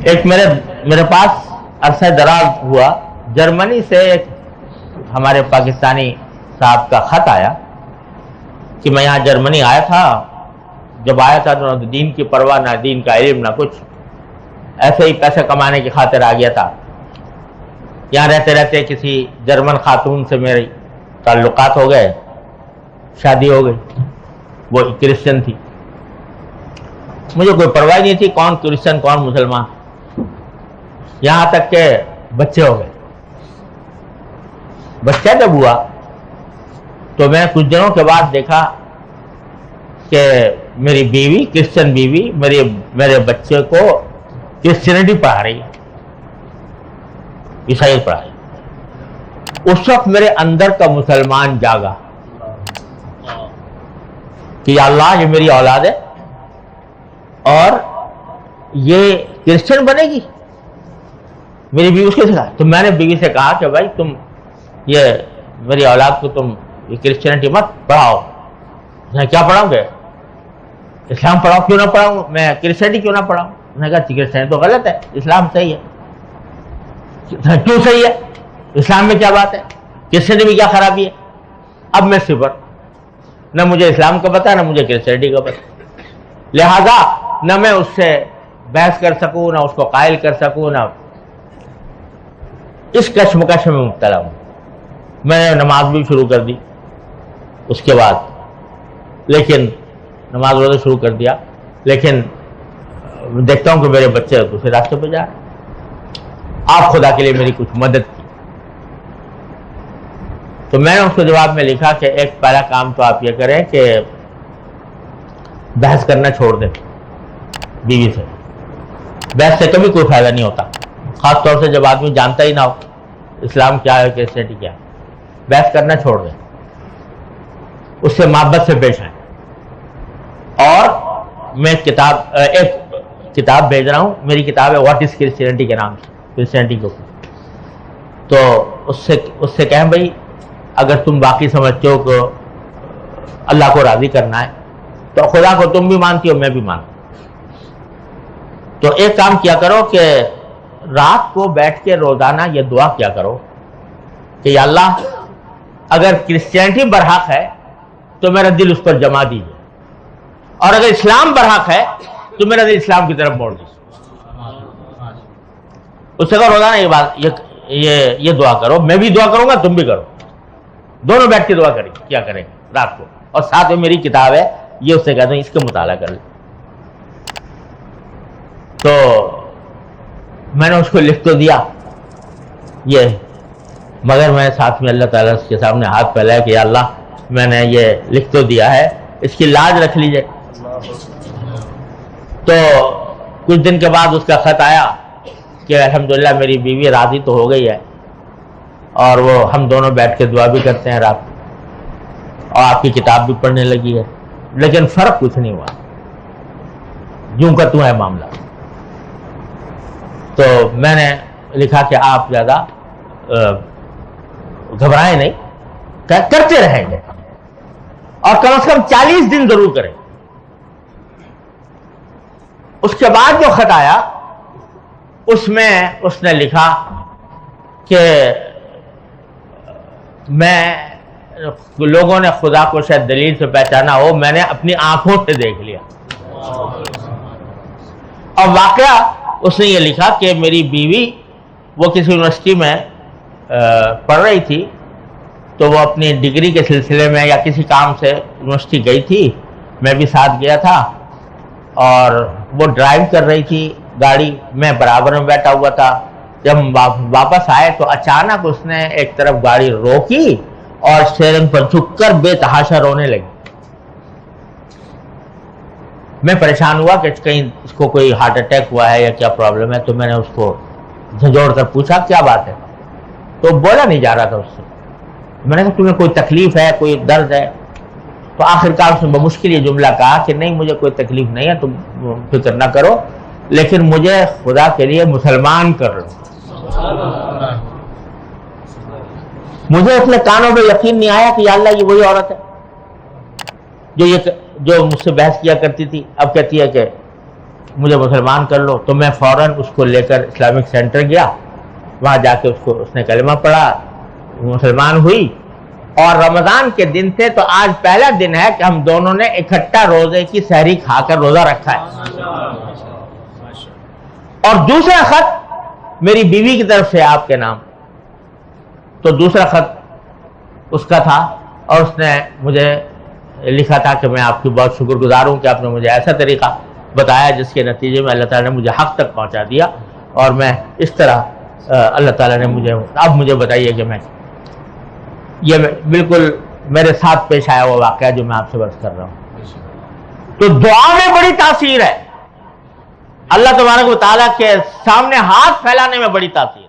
ایک میرے پاس عرصہ دراز ہوا جرمنی سے ایک ہمارے پاکستانی صاحب کا خط آیا کہ میں یہاں جرمنی آیا تھا، جب آیا تھا تو نہ دین کی پرواہ، نہ دین کا علم، نہ کچھ، ایسے ہی پیسے کمانے کی خاطر آ گیا تھا۔ یہاں رہتے رہتے کسی جرمن خاتون سے میری تعلقات ہو گئے، شادی ہو گئی، وہ کرسچن تھی، مجھے کوئی پرواہ نہیں تھی کون کرسچن کون مسلمان، یہاں تک کہ بچے ہو گئے۔ بچہ جب ہوا تو میں کچھ دنوں کے بعد دیکھا کہ میری بیوی، کرسچن بیوی، میرے بچے کو کرسچینٹی پڑھا رہی ہے، عیسائیت پڑھا رہی ہے۔ اس وقت میرے اندر کا مسلمان جاگا کہ یا اللہ یہ میری اولاد ہے اور یہ کرسچن بنے گی۔ میری بیوی اس کے ساتھ، تو میں نے بیوی سے کہا کہ بھائی تم یہ میری اولاد کو تم یہ کرسچینٹی مت پڑھاؤ۔ میں کیا پڑھاؤں گے؟ اسلام پڑھاؤ۔ کیوں نہ پڑھاؤں؟ میں کرسچینٹی کیوں نہ پڑھاؤں؟ میں نے کہا کرسچینٹی تو غلط ہے، اسلام صحیح ہے۔ کیوں صحیح ہے؟ اسلام میں کیا بات ہے؟ کرسچینٹی میں کیا خرابی ہے؟ اب میں صفر، نہ مجھے اسلام کا پتہ نہ مجھے کرسچینٹی کا پتہ، لہذا نہ میں اس سے بحث کر سکوں، نہ اس کو قائل کر سکوں، نہ اس کشمکش میں مبتلا ہوں۔ میں نے نماز بھی شروع کر دی اس کے بعد، لیکن نماز روزہ شروع کر دیا، لیکن دیکھتا ہوں کہ میرے بچے دوسرے راستے پہ جا رہے ہیں۔ آپ خدا کے لیے میری کچھ مدد کی۔ تو میں نے اس کو جواب میں لکھا کہ ایک پہلا کام تو آپ یہ کریں کہ بحث کرنا چھوڑ دیں بیوی سے۔ بحث سے کبھی کوئی فائدہ نہیں ہوتا، خاص طور سے جب آدمی جانتا ہی نہ ہو اسلام کیا ہے، کرسچینٹی کیا ہے۔ بحث کرنا چھوڑ دیں، اس سے محبت سے پیش آئیں۔ اور میں ایک کتاب بھیج رہا ہوں، میری کتاب ہے واٹ از کرسچینٹی کے نام سے، کرسچینٹی کو، تو اس سے کہیں بھائی اگر تم باقی سمجھتے ہو کہ اللہ کو راضی کرنا ہے تو خدا کو تم بھی مانتی ہو، میں بھی مانتا ہوں، تو ایک کام کیا کرو کہ رات کو بیٹھ کے روزانہ یہ دعا کیا کرو کہ یا اللہ اگر کرسچینٹی برحق ہے تو میرا دل اس پر جما دیجیے، اور اگر اسلام برحق ہے تو میرا دل اسلام کی طرف موڑ دیجیے۔ اس سے کہو روزانہ یہ دعا کرو، میں بھی دعا کروں گا تم بھی کرو، دونوں بیٹھ کے دعا کریں کیا کریں رات کو، اور ساتھ میں میری کتاب ہے یہ اس سے کہتا ہوں اس کا مطالعہ کر لیں۔ تو میں نے اس کو لکھ تو دیا یہ، مگر میں ساتھ میں اللہ تعالیٰ کے سامنے ہاتھ پھیلایا کہ یا اللہ میں نے یہ لکھ تو دیا ہے، اس کی لاج رکھ لیجئے۔ تو کچھ دن کے بعد اس کا خط آیا کہ الحمدللہ میری بیوی راضی تو ہو گئی ہے، اور وہ ہم دونوں بیٹھ کے دعا بھی کرتے ہیں رات، اور آپ کی کتاب بھی پڑھنے لگی ہے، لیکن فرق کچھ نہیں ہوا، یوں کا توں ہے معاملہ۔ تو میں نے لکھا کہ آپ زیادہ گھبرائیں نہیں، کرتے رہیں گے، اور کم از کم 40 دن ضرور کریں۔ اس کے بعد جو خط آیا اس میں اس نے لکھا کہ میں لوگوں نے خدا کو شاید دلیل سے پہچانا ہو، میں نے اپنی آنکھوں سے دیکھ لیا۔ اور واقعہ اس نے یہ لکھا کہ میری بیوی وہ کسی یونیورسٹی میں پڑھ رہی تھی، تو وہ اپنی ڈگری کے سلسلے میں یا کسی کام سے یونیورسٹی گئی تھی، میں بھی ساتھ گیا تھا، اور وہ ڈرائیو کر رہی تھی گاڑی، میں برابر میں بیٹھا ہوا تھا۔ جب ہم واپس آئے تو اچانک اس نے ایک طرف گاڑی روکی اور اسٹیئرنگ پر جھک کر بے تحاشا رونے لگی۔ میں پریشان ہوا کہ کہیں اس کو کوئی ہارٹ اٹیک ہوا ہے یا کیا پرابلم ہے، تو میں نے اس کو جھنجھوڑ کر پوچھا کیا بات ہے، تو بولا نہیں جا رہا تھا اس سے۔ میں نے کہا تمہیں کوئی تکلیف ہے، کوئی درد ہے؟ تو آخرکار اس نے بمشکل یہ جملہ کہا کہ نہیں مجھے کوئی تکلیف نہیں ہے، تم فکر نہ کرو، لیکن مجھے خدا کے لیے مسلمان کر لو۔ مجھے اپنے کانوں میں یقین نہیں آیا کہ یا اللہ یہ وہی عورت ہے جو مجھ سے بحث کیا کرتی تھی، اب کہتی ہے کہ مجھے مسلمان کر لو، تو میں فوراً اس کو لے کر اسلامک سینٹر گیا، وہاں جا کے اس نے کلمہ پڑھا، مسلمان ہوئی، اور رمضان کے دن سے تو آج پہلا دن ہے کہ ہم دونوں نے اکٹھا روزے کی سحری کھا کر روزہ رکھا ہے۔ اور دوسرا خط میری بیوی کی طرف سے آپ کے نام، تو دوسرا خط اس کا تھا، اور اس نے مجھے لکھا تھا کہ میں آپ کی بہت شکر گزار ہوں کہ آپ نے مجھے ایسا طریقہ بتایا جس کے نتیجے میں اللہ تعالیٰ نے مجھے حق تک پہنچا دیا، اور میں اس طرح اللہ تعالیٰ نے مجھے، اب مجھے بتائیے کہ میں یہ بالکل میرے ساتھ پیش آیا ہوا واقعہ جو میں آپ سے عرض کر رہا ہوں۔ تو دعا میں بڑی تاثیر ہے، اللہ تبارک و تعالیٰ کے سامنے ہاتھ پھیلانے میں بڑی تاثیر ہے۔